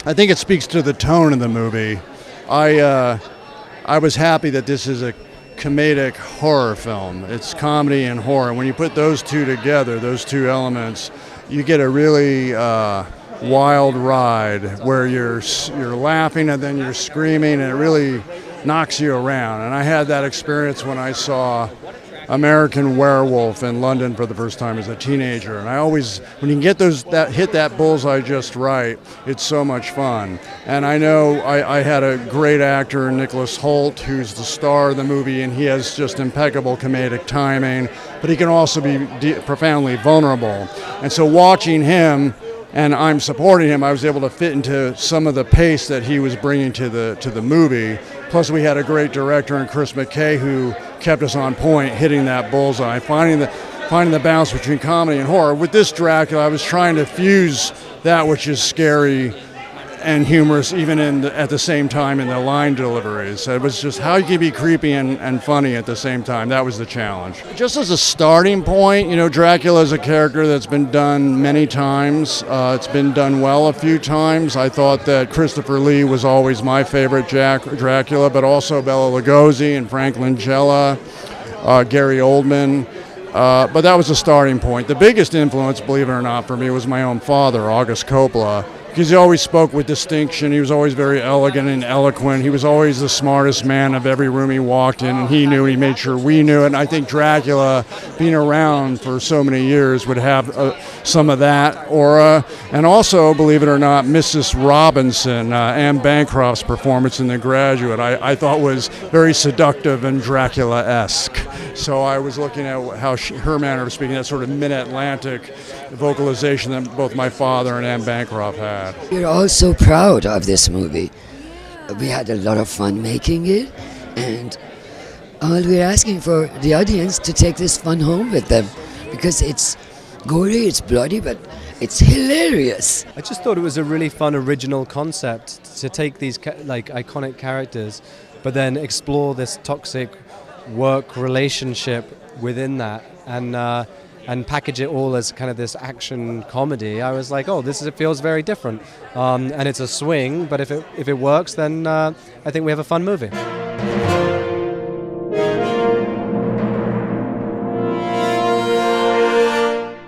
I think it speaks to the tone of the movie. I was happy that this is a comedic horror film. It's comedy and horror. When you put those two together, those two elements, you get a really wild ride where you're laughing and then you're screaming, and it really knocks you around. And I had that experience when I saw American Werewolf in London for the first time as a teenager. And I always, when you can get hit that bullseye just right, it's so much fun. And I know I had a great actor, Nicolas Hoult, who's the star of the movie, and he has just impeccable comedic timing, but he can also be profoundly vulnerable. And so watching him, and I'm supporting him, I was able to fit into some of the pace that he was bringing to the movie. Plus we had a great director in Chris McKay who kept us on point, hitting that bullseye, finding the balance between comedy and horror. With this Dracula, I was trying to fuse that which is scary and humorous, even at the same time in the line deliveries. It was just how you can be creepy and funny at the same time. That was the challenge. Just as a starting point, Dracula is a character that's been done many times. It's been done well a few times. I thought that Christopher Lee was always my favorite Dracula, but also Bela Lugosi and Frank Langella, Gary Oldman. But that was a starting point. The biggest influence, believe it or not, for me was my own father, August Coppola, because he always spoke with distinction. He was always very elegant and eloquent. He was always the smartest man of every room he walked in, and he knew, he made sure we knew it. And I think Dracula, being around for so many years, would have some of that aura. And also, believe it or not, Mrs. Robinson, Anne Bancroft's performance in The Graduate, I thought was very seductive and Dracula-esque. So I was looking at how her manner of speaking, that sort of mid-Atlantic vocalization that both my father and Anne Bancroft had. We're all so proud of this movie. We had a lot of fun making it, and all we're asking for the audience to take this fun home with them, because it's gory, it's bloody, but it's hilarious. I just thought it was a really fun original concept to take these iconic characters, but then explore this toxic work relationship within that, and package it all as kind of this action comedy. I was like, it feels very different, and it's a swing. But if it works, then I think we have a fun movie.